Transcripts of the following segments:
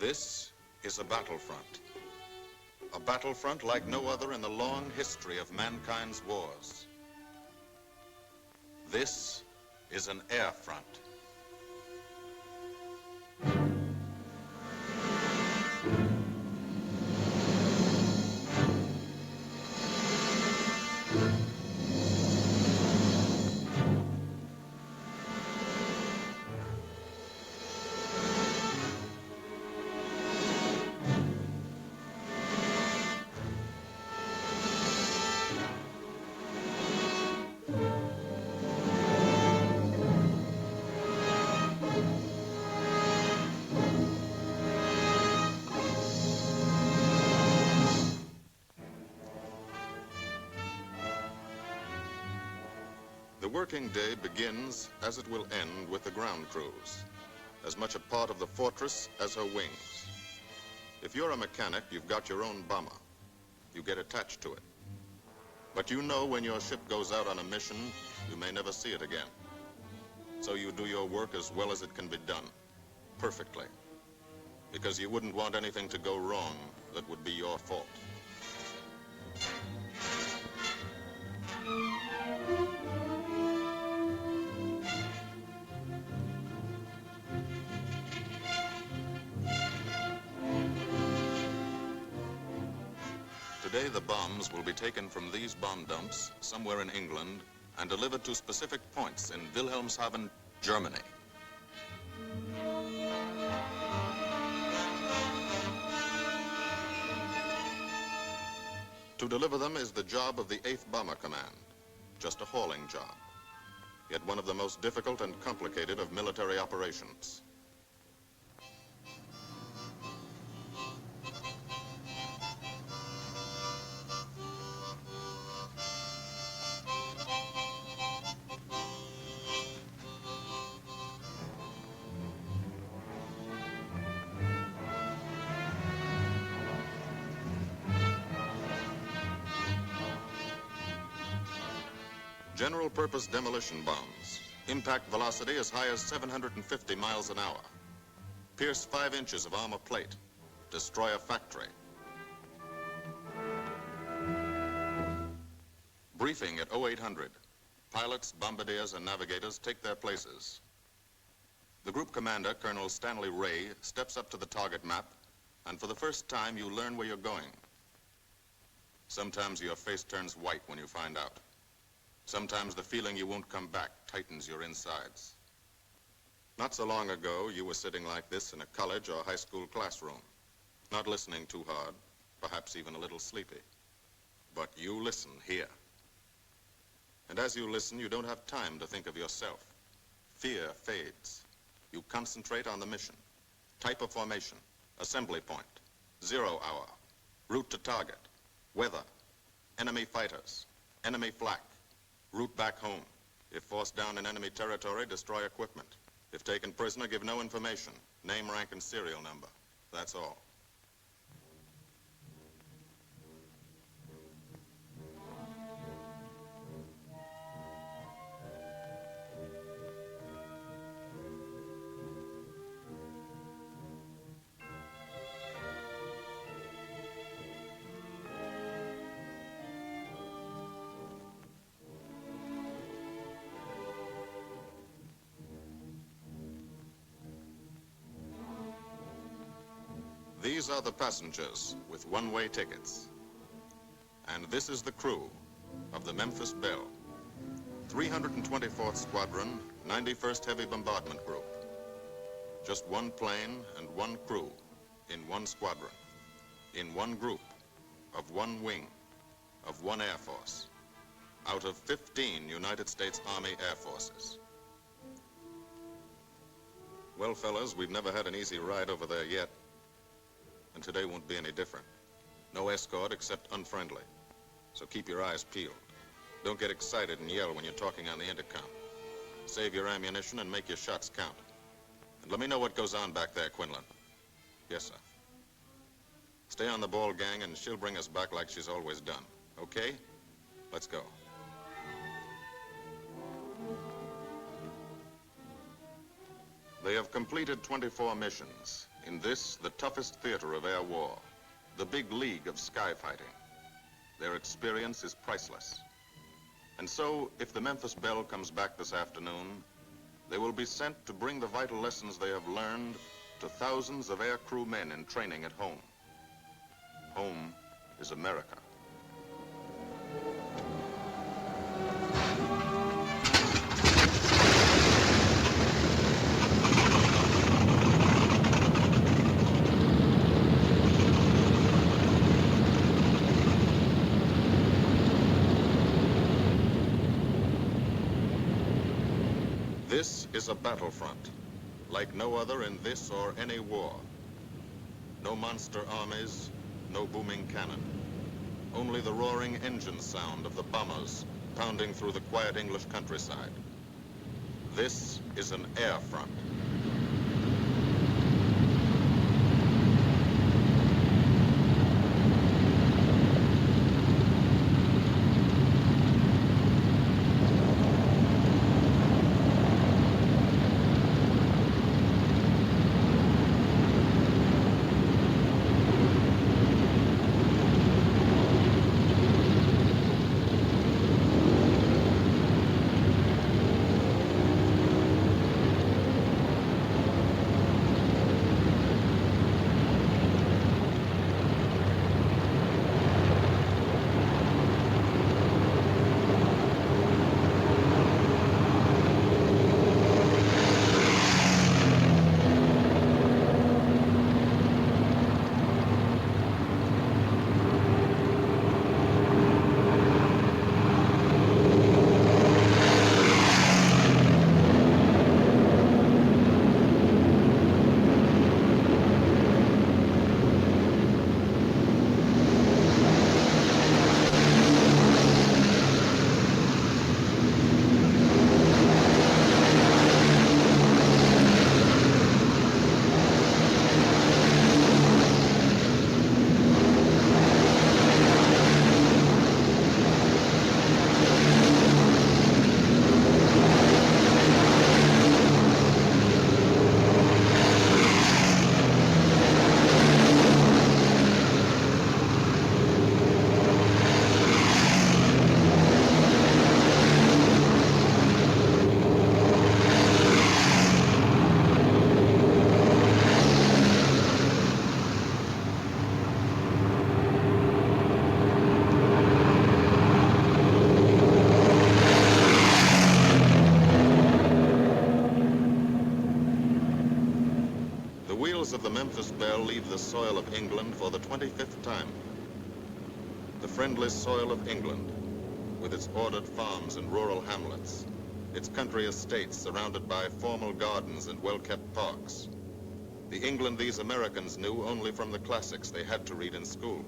This is a battlefront. A battlefront like no other in the long history of mankind's wars. This is an air front. The working day begins, as it will end, with the ground crews, as much a part of the fortress as her wings. If you're a mechanic, you've got your own bomber. You get attached to it. But you know when your ship goes out on a mission, you may never see it again. So you do your work as well as it can be done, perfectly, because you wouldn't want anything to go wrong that would be your fault. Today, the bombs will be taken from these bomb dumps somewhere in England and delivered to specific points in Wilhelmshaven, Germany. To deliver them is the job of the 8th Bomber Command, just a hauling job, yet one of the most difficult and complicated of military operations. General-purpose demolition bombs, impact velocity as high as 750 miles an hour, pierce 5 inches of armor plate, destroy a factory. Briefing at 0800. Pilots, bombardiers, and navigators take their places. The group commander, Colonel Stanley Ray, steps up to the target map, and for the first time, you learn where you're going. Sometimes your face turns white when you find out. Sometimes the feeling you won't come back tightens your insides. Not so long ago, you were sitting like this in a college or high school classroom, not listening too hard, perhaps even a little sleepy. But you listen here. And as you listen, you don't have time to think of yourself. Fear fades. You concentrate on the mission. Type of formation, assembly point, 0 hour, route to target, weather, enemy fighters, enemy flak, route back home. If forced down in enemy territory, destroy equipment. If taken prisoner, give no information. Name, rank, and serial number. That's all. These are the passengers with one-way tickets. And this is the crew of the Memphis Belle, 324th Squadron, 91st Heavy Bombardment Group. Just one plane and one crew in one squadron, in one group, of one wing, of one Air Force, out of 15 United States Army Air Forces. Well, fellas, we've never had an easy ride over there yet. And today won't be any different. No escort except unfriendly. So keep your eyes peeled. Don't get excited and yell when you're talking on the intercom. Save your ammunition and make your shots count. And let me know what goes on back there, Quinlan. Yes, sir. Stay on the ball, gang, and she'll bring us back like she's always done. Okay? Let's go. They have completed 24 missions, In this, the toughest theater of air war, the big league of sky fighting, their experience is priceless. And so, if the Memphis Belle comes back this afternoon, they will be sent to bring the vital lessons they have learned to thousands of air crew men in training at home. Home is America. This is a battlefront, like no other in this or any war. No monster armies, no booming cannon. Only the roaring engine sound of the bombers pounding through the quiet English countryside. This is an air front. Of the Memphis Belle leave the soil of England for the 25th time. The friendly soil of England, with its ordered farms and rural hamlets, its country estates surrounded by formal gardens and well-kept parks. The England these Americans knew only from the classics they had to read in school.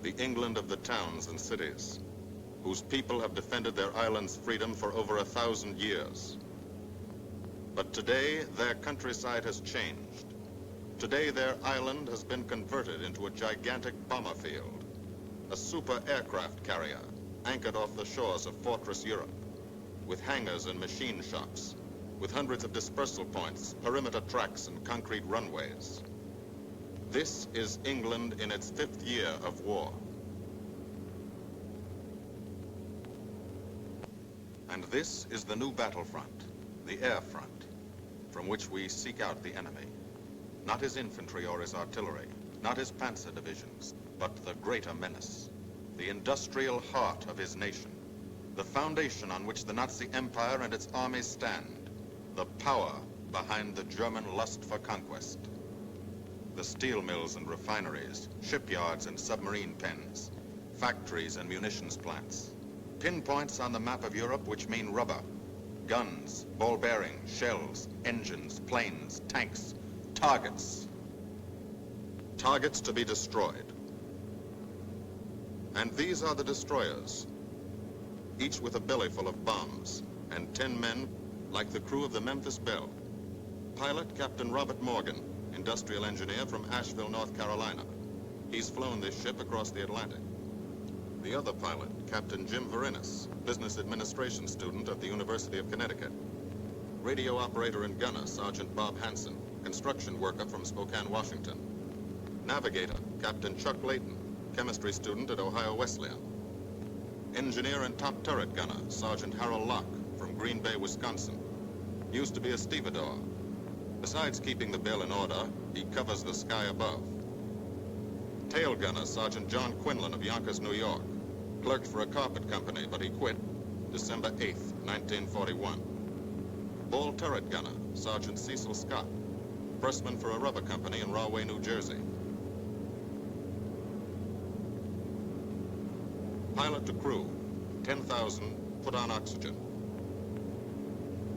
The England of the towns and cities, whose people have defended their island's freedom for over 1,000 years. But today, their countryside has changed. Today, their island has been converted into a gigantic bomber field, a super aircraft carrier anchored off the shores of Fortress Europe, with hangars and machine shops, with hundreds of dispersal points, perimeter tracks, and concrete runways. This is England in its 5th year of war. And this is the new battlefront, the air front, from which we seek out the enemy. Not his infantry or his artillery, not his panzer divisions, but the greater menace, the industrial heart of his nation, the foundation on which the Nazi Empire and its armies stand, the power behind the German lust for conquest. The steel mills and refineries, shipyards and submarine pens, factories and munitions plants, pinpoints on the map of Europe which mean rubber, guns, ball bearings, shells, engines, planes, tanks, targets. Targets to be destroyed. And these are the destroyers, each with a belly full of bombs, and 10 men like the crew of the Memphis Belle. Pilot Captain Robert Morgan, industrial engineer from Asheville, North Carolina. He's flown this ship across the Atlantic. The other pilot, Captain Jim Verinis, business administration student at the University of Connecticut. Radio operator and gunner, Sergeant Bob Hansen, construction worker from Spokane, Washington. Navigator, Captain Chuck Layton, chemistry student at Ohio Wesleyan. Engineer and top turret gunner, Sergeant Harold Locke from Green Bay, Wisconsin. Used to be a stevedore. Besides keeping the Belle in order, he covers the sky above. Tail gunner, Sergeant John Quinlan of Yonkers, New York. Clerked for a carpet company, but he quit December 8th, 1941. Ball turret gunner, Sergeant Cecil Scott. Pressman for a rubber company in Rahway, New Jersey. Pilot to crew, 10,000, put on oxygen.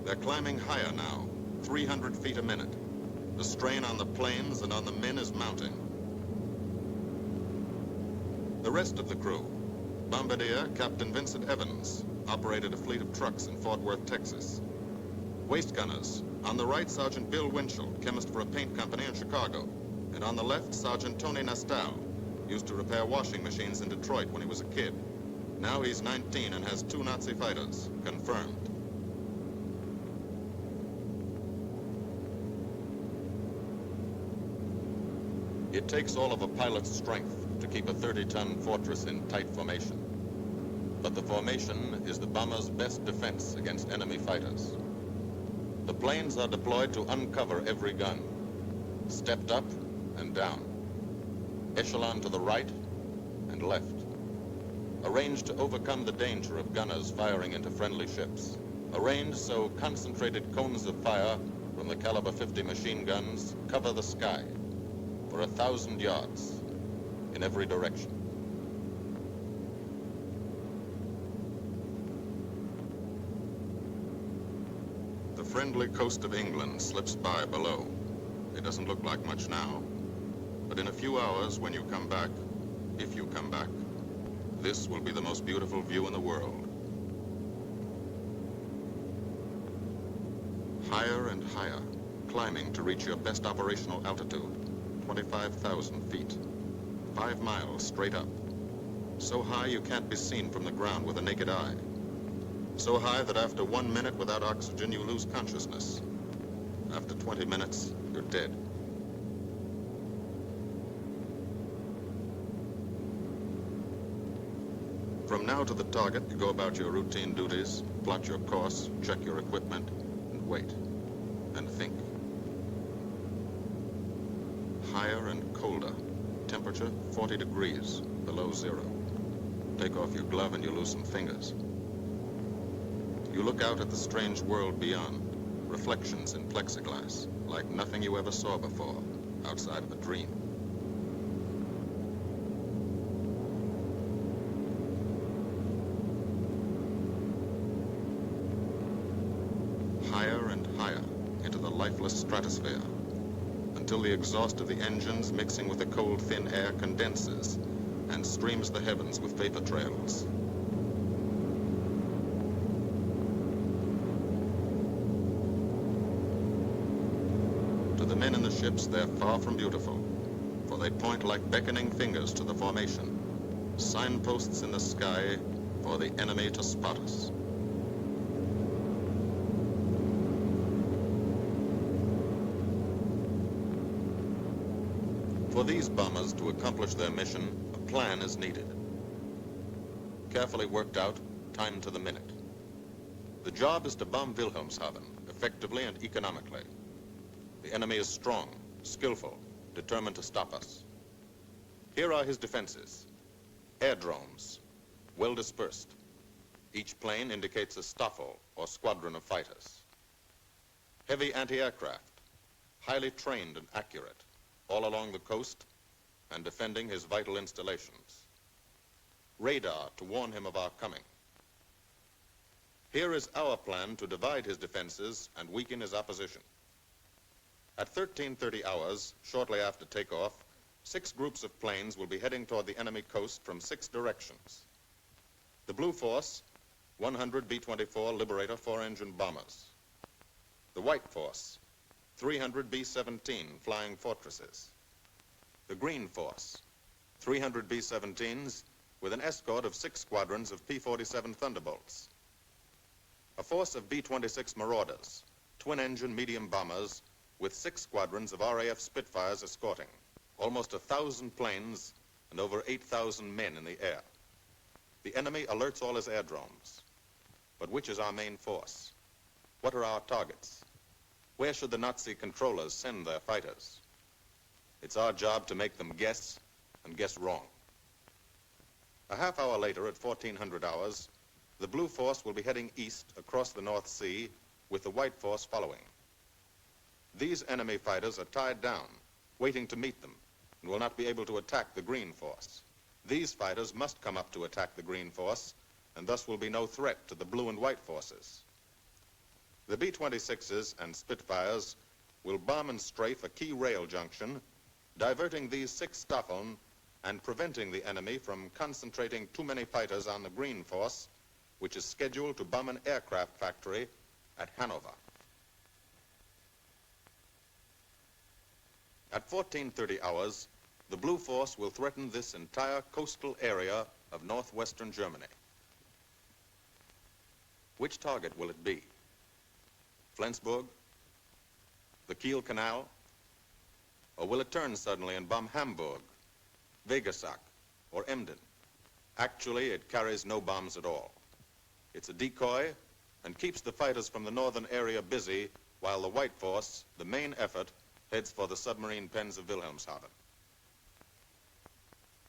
They're climbing higher now, 300 feet a minute. The strain on the planes and on the men is mounting. The rest of the crew, Bombardier Captain Vincent Evans, operated a fleet of trucks in Fort Worth, Texas. Waist gunners, on the right, Sergeant Bill Winchell, chemist for a paint company in Chicago. And on the left, Sergeant Tony Nastal, used to repair washing machines in Detroit when he was a kid. Now he's 19 and has 2 Nazi fighters, confirmed. It takes all of a pilot's strength to keep a 30-ton fortress in tight formation. But the formation is the bomber's best defense against enemy fighters. The planes are deployed to uncover every gun, stepped up and down, echelon to the right and left, arranged to overcome the danger of gunners firing into friendly ships, arranged so concentrated cones of fire from the caliber 50 machine guns cover the sky for 1,000 yards in every direction. The friendly coast of England slips by below. It doesn't look like much now, but in a few hours when you come back, if you come back, this will be the most beautiful view in the world. Higher and higher, climbing to reach your best operational altitude, 25,000 feet, 5 miles straight up. So high you can't be seen from the ground with a naked eye. So high that after 1 minute without oxygen, you lose consciousness. After 20 minutes, you're dead. From now to the target, you go about your routine duties, plot your course, check your equipment, and wait, and think. Higher and colder. Temperature 40 degrees, below zero. Take off your glove and you lose some fingers. You look out at the strange world beyond, reflections in plexiglass, like nothing you ever saw before, outside of a dream. Higher and higher into the lifeless stratosphere, until the exhaust of the engines mixing with the cold, thin air condenses and streams the heavens with vapor trails. To the men in the ships, they're far from beautiful, for they point like beckoning fingers to the formation, signposts in the sky for the enemy to spot us. For these bombers to accomplish their mission, a plan is needed. Carefully worked out, timed to the minute. The job is to bomb Wilhelmshaven effectively and economically. The enemy is strong, skillful, determined to stop us. Here are his defenses. Airdromes, well dispersed. Each plane indicates a Stoffel or squadron of fighters. Heavy anti-aircraft, highly trained and accurate, all along the coast and defending his vital installations. Radar to warn him of our coming. Here is our plan to divide his defenses and weaken his opposition. At 13:30 hours, shortly after takeoff, 6 groups of planes will be heading toward the enemy coast from 6 directions. The Blue Force, 100 B-24 Liberator 4-engine bombers. The White Force, 300 B-17 Flying Fortresses. The Green Force, 300 B-17s with an escort of 6 squadrons of P-47 Thunderbolts. A force of B-26 Marauders, twin-engine medium bombers with 6 squadrons of RAF Spitfires escorting, almost 1,000 planes and over 8,000 men in the air. The enemy alerts all his airdromes. But which is our main force? What are our targets? Where should the Nazi controllers send their fighters? It's our job to make them guess, and guess wrong. A half hour later, at 1400 hours, the Blue Force will be heading east across the North Sea, with the White Force following. These enemy fighters are tied down, waiting to meet them, and will not be able to attack the Green Force. These fighters must come up to attack the Green Force, and thus will be no threat to the Blue and White Forces. The B-26s and Spitfires will bomb and strafe a key rail junction, diverting these 6 Staffeln and preventing the enemy from concentrating too many fighters on the Green Force, which is scheduled to bomb an aircraft factory at Hanover. At 1430 hours, the Blue Force will threaten this entire coastal area of northwestern Germany. Which target will it be? Flensburg? The Kiel Canal? Or will it turn suddenly and bomb Hamburg, Wegesack, or Emden? Actually, it carries no bombs at all. It's a decoy and keeps the fighters from the northern area busy while the White Force, the main effort, heads for the submarine pens of Wilhelmshaven.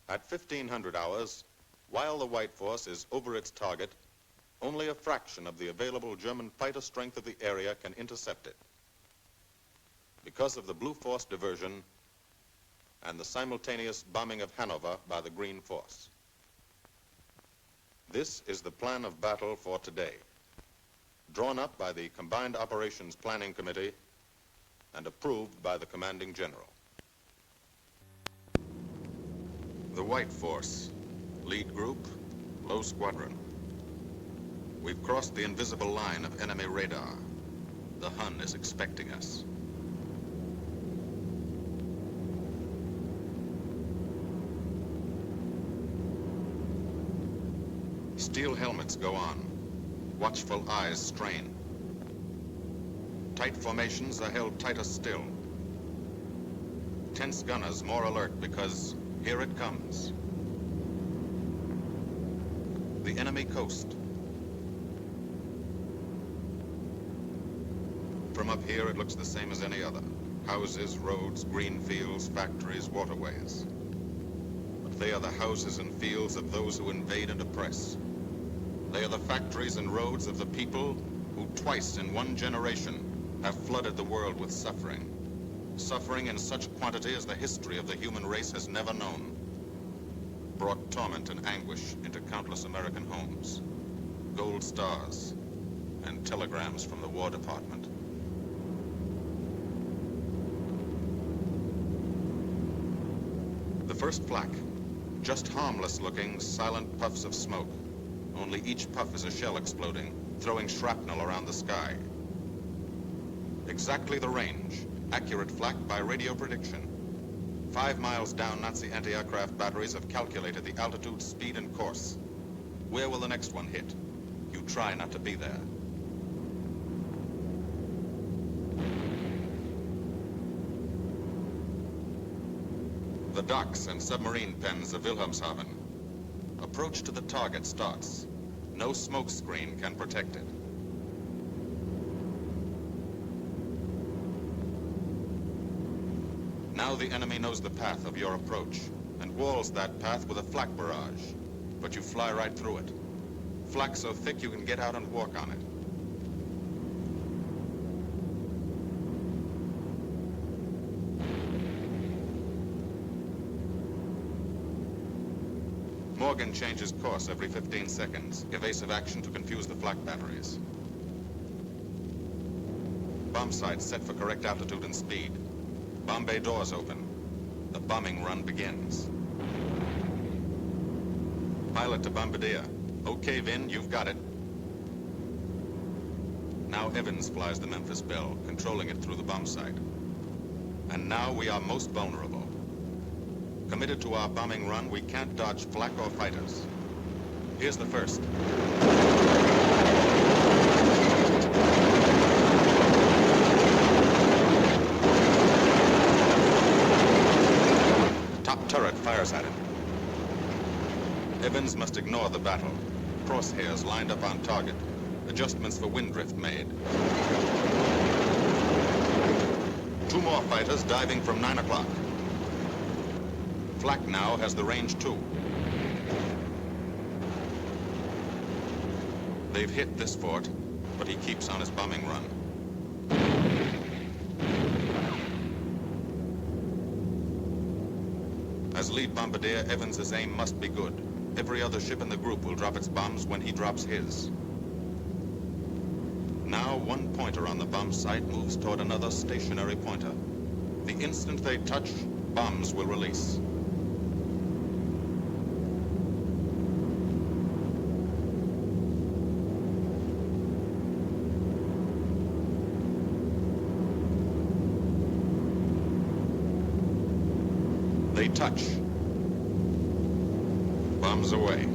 At 1500 hours, while the White Force is over its target, only a fraction of the available German fighter strength of the area can intercept it. Because of the Blue Force diversion and the simultaneous bombing of Hanover by the Green Force. This is the plan of battle for today, drawn up by the Combined Operations Planning Committee and approved by the Commanding General. The White Force, lead group, low squadron. We've crossed the invisible line of enemy radar. The Hun is expecting us. Steel helmets go on. Watchful eyes strain. Tight formations are held tighter still. Tense gunners more alert because here it comes. The enemy coast. From up here, it looks the same as any other. Houses, roads, green fields, factories, waterways. But they are the houses and fields of those who invade and oppress. They are the factories and roads of the people who twice in one generation have flooded the world with suffering. Suffering in such quantity as the history of the human race has never known. Brought torment and anguish into countless American homes. Gold stars and telegrams from the War Department. The first flak, just harmless-looking, silent puffs of smoke. Only each puff is a shell exploding, throwing shrapnel around the sky. Exactly the range, accurate flak by radio prediction. 5 miles down, Nazi anti-aircraft batteries have calculated the altitude, speed, and course. Where will the next one hit? You try not to be there. The docks and submarine pens of Wilhelmshaven. Approach to the target starts. No smoke screen can protect it. Now the enemy knows the path of your approach and walls that path with a flak barrage, but you fly right through it. Flak so thick you can get out and walk on it. Morgan changes course every 15 seconds. Evasive action to confuse the flak batteries. Bomb sights set for correct altitude and speed. Bomb bay doors open. The bombing run begins. Pilot to bombardier. Okay, Vin, you've got it. Now Evans flies the Memphis Belle, controlling it through the bomb sight. And now we are most vulnerable. Committed to our bombing run, we can't dodge flak or fighters. Here's the first. fires at him. Evans must ignore the battle. Crosshairs lined up on target. Adjustments for wind drift made. 2 more fighters diving from 9 o'clock. Flak now has the range too. They've hit this fort, but he keeps on his bombing run. As lead bombardier, Evans's aim must be good. Every other ship in the group will drop its bombs when he drops his. Now, one pointer on the bomb site moves toward another stationary pointer. The instant they touch, bombs will release. They touch. Bombs away.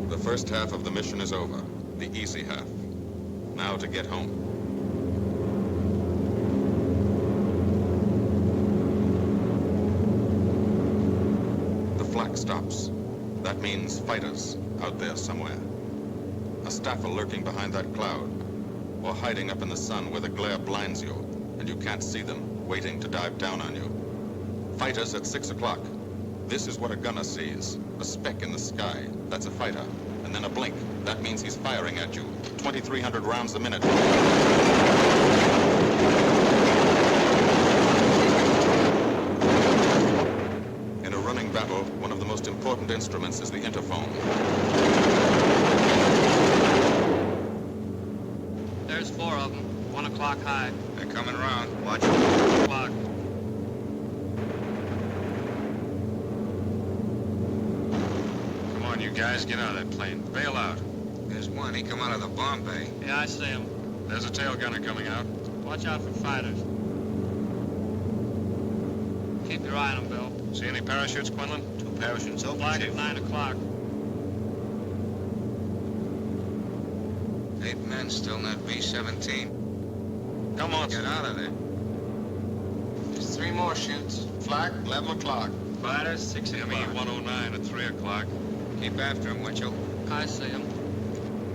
The first half of the mission is over, the easy half. Now to get home. The flak stops. That means fighters out there somewhere. A staffer lurking behind that cloud, or hiding up in the sun where the glare blinds you, and you can't see them, waiting to dive down on you. Fighters at 6 o'clock. This is what a gunner sees. A speck in the sky. That's a fighter. And then a blink. That means he's firing at you. 2,300 rounds a minute. In a running battle, one of the most important instruments is the interphone. There's 4 of them. 1 o'clock high. They're coming around. Watch it. 1 o'clock. You guys get out of that plane. Bail out. There's one. He come out of the bomb bay. Yeah, I see him. There's a tail gunner coming out. Watch out for fighters. Keep your eye on them, Bill. See any parachutes, Quinlan? 2 parachutes open. Flag at 9 o'clock. 8 men still in that B-17. Come on, get out of there. There's 3 more chutes. Flak, 11 o'clock. Fighters, 6 o'clock. ME-109 at 3 o'clock. Keep after him, Winchell. I see him.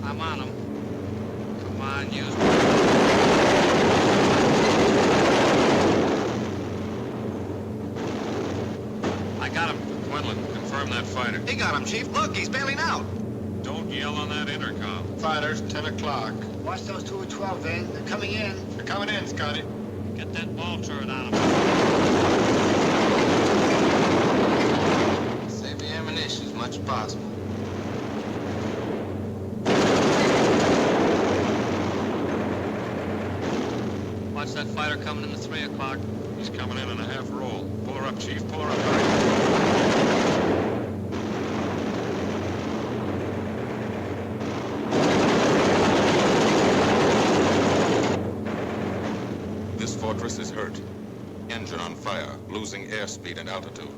I'm on him. Come on, use me. I got him. Quinlan, confirm that fighter. He got him, Chief. Look, he's bailing out. Don't yell on that intercom. Fighters, 10 o'clock. Watch those 2 at 12, Van. They're coming in. They're coming in, Scotty. Get that ball turret on him. Save the ammunition as much as possible. Watch that fighter coming in at 3 o'clock. He's coming in a half roll. Pull her up, Chief. Pull her up. This fortress is hurt. Engine on fire, losing airspeed and altitude.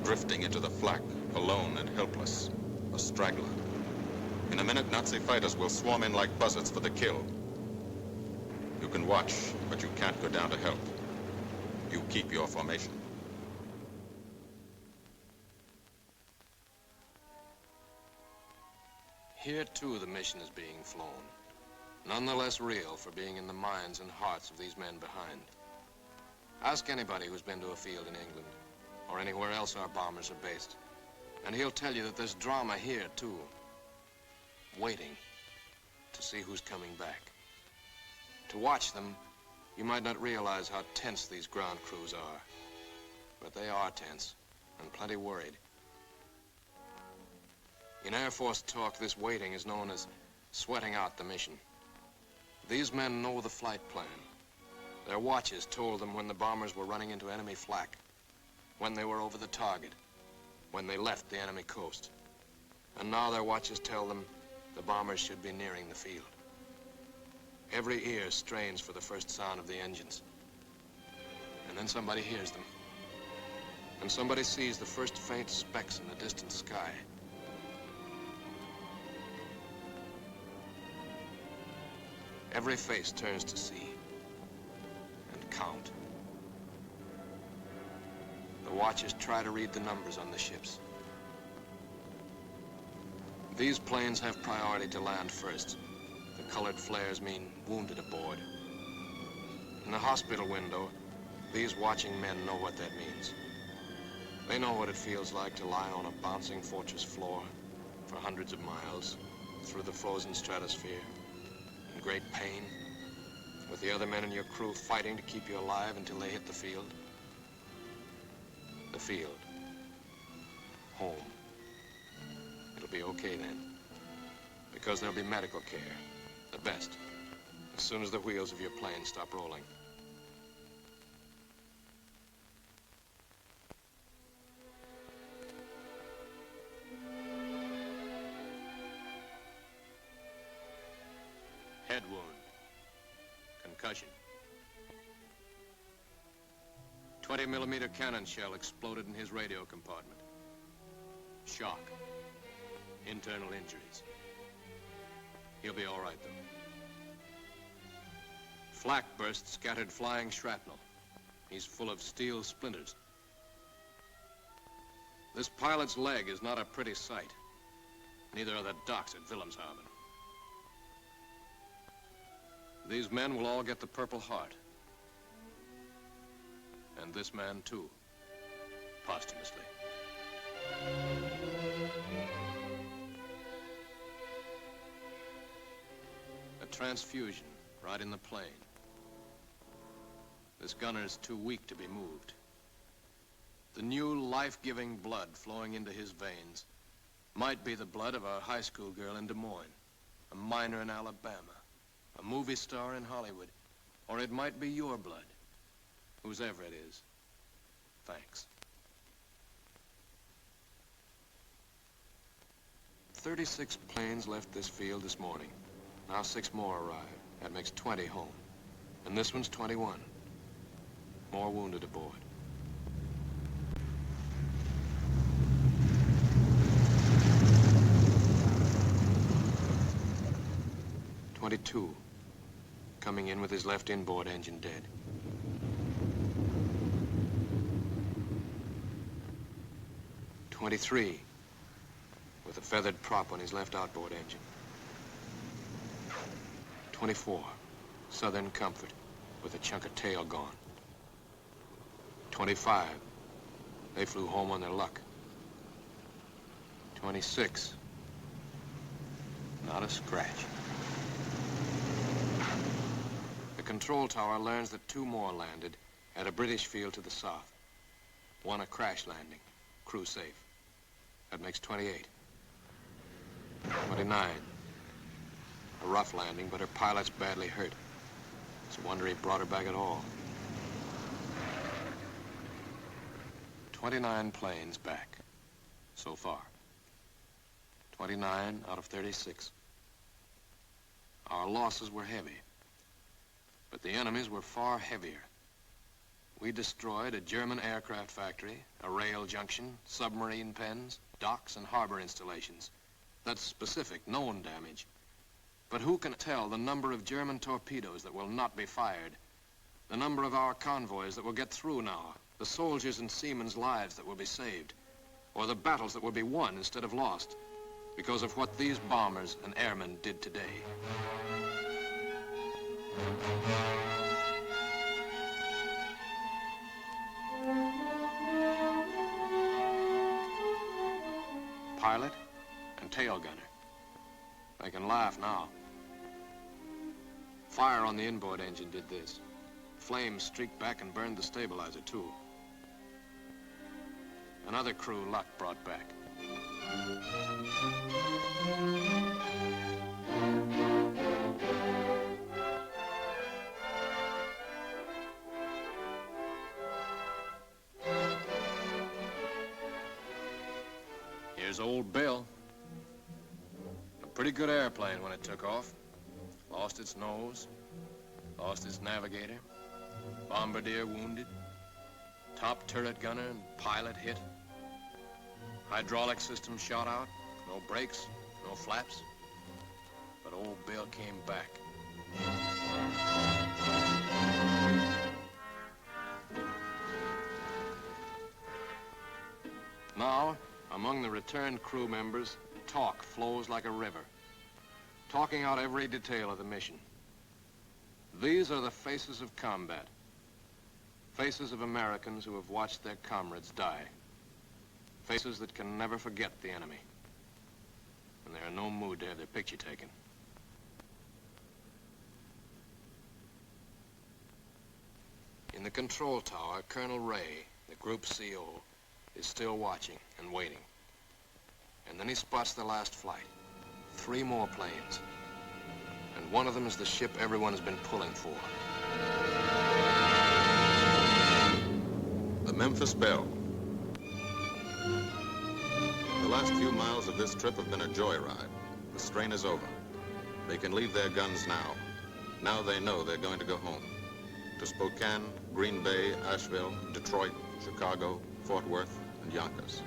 Drifting into the flak, alone and helpless. A straggler. In a minute, Nazi fighters will swarm in like buzzards for the kill. You can watch, but you can't go down to help. You keep your formation. Here, too, the mission is being flown. None the less real for being in the minds and hearts of these men behind. Ask anybody who's been to a field in England, or anywhere else our bombers are based, and he'll tell you that there's drama here, too. Waiting to see who's coming back. To watch them, you might not realize how tense these ground crews are. But they are tense, and plenty worried. In Air Force talk, this waiting is known as sweating out the mission. These men know the flight plan. Their watches told them when the bombers were running into enemy flak, when they were over the target, when they left the enemy coast. And now their watches tell them the bombers should be nearing the field. Every ear strains for the first sound of the engines. And then somebody hears them. And somebody sees the first faint specks in the distant sky. Every face turns to see and count. The watchers try to read the numbers on the ships. These planes have priority to land first. The colored flares mean wounded aboard. In the hospital window, these watching men know what that means. They know what it feels like to lie on a bouncing fortress floor for hundreds of miles through the frozen stratosphere in great pain, with the other men in your crew fighting to keep you alive until they hit the field. The field. Home. It'll be okay then, because there'll be medical care, the best, as soon as the wheels of your plane stop rolling. Head wound. Concussion. 20mm cannon shell exploded in his radio compartment. Shock. Internal injuries. He'll be all right, though. Flak burst scattered flying shrapnel. He's full of steel splinters. This pilot's leg is not a pretty sight. Neither are the docks at Wilhelmshaven. These men will all get the Purple Heart. And this man, too, posthumously. A transfusion right in the plane. This gunner's too weak to be moved. The new life-giving blood flowing into his veins might be the blood of a high school girl in Des Moines, a miner in Alabama, a movie star in Hollywood, or it might be your blood. Whosever it is, thanks. 36 planes left this field this morning. Now 6 more arrived. That makes 20 home. And this one's 21. More wounded aboard. "22, coming in with his left inboard engine dead. 23, with a feathered prop on his left outboard engine. 24, Southern Comfort, with a chunk of tail gone. 25, they flew home on their luck. 26, not a scratch. The control tower learns that 2 more landed at a British field to the south. 1 a crash landing, crew safe. That makes 28. 29. A rough landing, but her pilot's badly hurt. It's a wonder he brought her back at all. 29 planes back, so far. 29 out of 36. Our losses were heavy, but the enemy's were far heavier. We destroyed a German aircraft factory, a rail junction, submarine pens, docks and harbor installations. That's specific, known damage. But who can tell the number of German torpedoes that will not be fired, the number of our convoys that will get through now, the soldiers and seamen's lives that will be saved, or the battles that will be won instead of lost because of what these bombers and airmen did today. Pilot and tail gunner. They can laugh now. Fire on the inboard engine did this. Flames streaked back and burned the stabilizer, too. Another crew luck brought back. Here's old Bill. A pretty good airplane when it took off. Lost its nose, lost its navigator, bombardier wounded, top turret gunner and pilot hit, hydraulic system shot out, no brakes, no flaps, but old Bill came back. Now, among the returned crew members, talk flows like a river, talking out every detail of the mission. These are the faces of combat, faces of Americans who have watched their comrades die, faces that can never forget the enemy, and they're in no mood to have their picture taken. In the control tower, Colonel Ray, the group CO, is still watching and waiting. And then he spots the last flight. 3 more planes. And one of them is the ship everyone has been pulling for. The Memphis Belle. The last few miles of this trip have been a joyride. The strain is over. They can leave their guns now. Now they know they're going to go home. To Spokane, Green Bay, Asheville, Detroit, Chicago, Fort Worth, and Yonkers.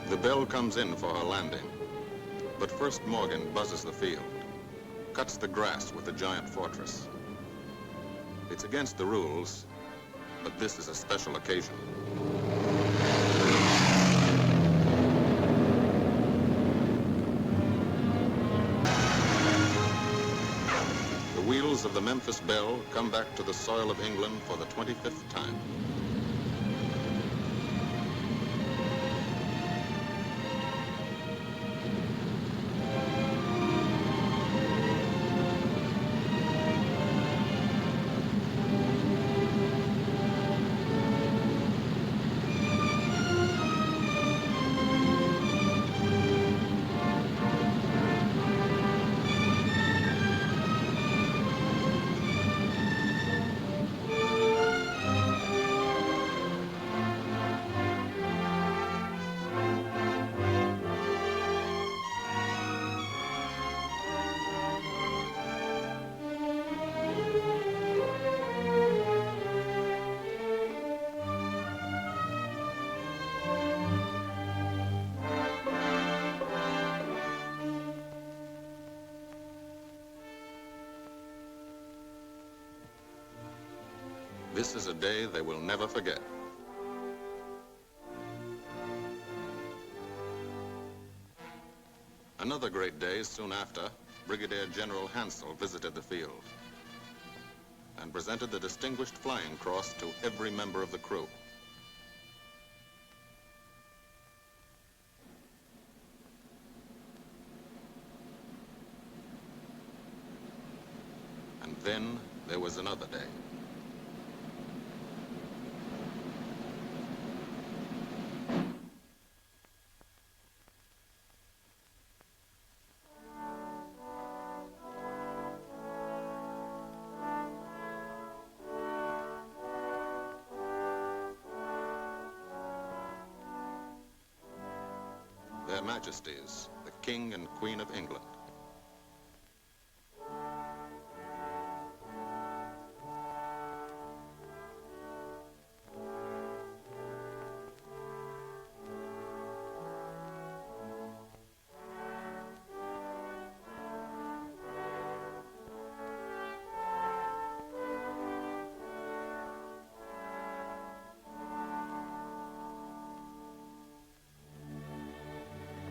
The Belle comes in for her landing. But first Morgan buzzes the field, cuts the grass with the giant fortress. It's against the rules, but this is a special occasion. The wheels of the Memphis Belle come back to the soil of England for the 25th time. This is a day they will never forget. Another great day soon after, Brigadier General Hansel visited the field and presented the Distinguished Flying Cross to every member of the crew. And then there was another day. Their Majesties, the King and Queen of England.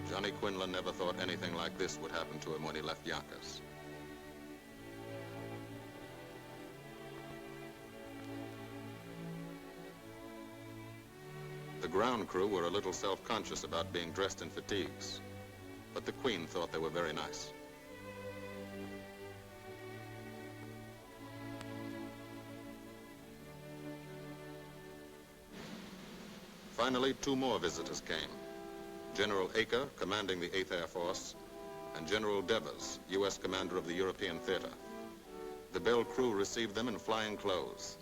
Johnny Quinlan never thought anything like this would happen to him when he left Yonkers. ground crew were a little self-conscious about being dressed in fatigues, but the Queen thought they were very nice. Finally, 2 more visitors came. General Acre, commanding the 8th Air Force, and General Devers, U.S. commander of the European Theater. The Belle crew received them in flying clothes,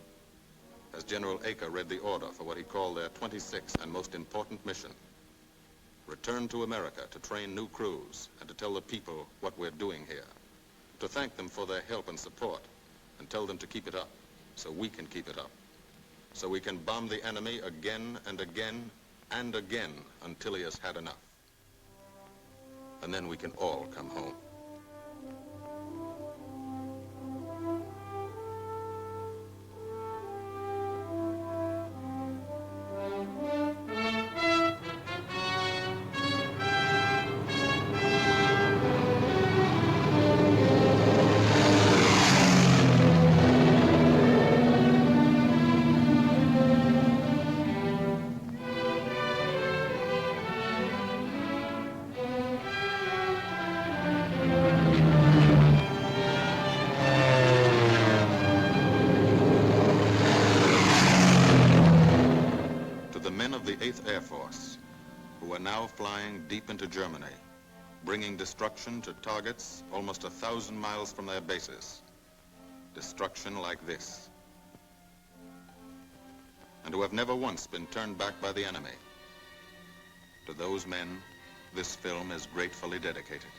as General Acre read the order for what he called their 26th and most important mission: return to America to train new crews and to tell the people what we're doing here, to thank them for their help and support, and tell them to keep it up so we can keep it up, so we can bomb the enemy again and again and again until he has had enough. And then we can all come home. The 8th Air Force, who are now flying deep into Germany, bringing destruction to targets almost 1,000 miles from their bases. Destruction like this. And who have never once been turned back by the enemy. To those men, this film is gratefully dedicated.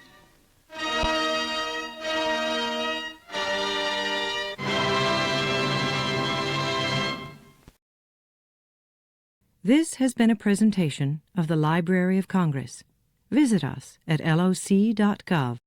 This has been a presentation of the Library of Congress. Visit us at loc.gov.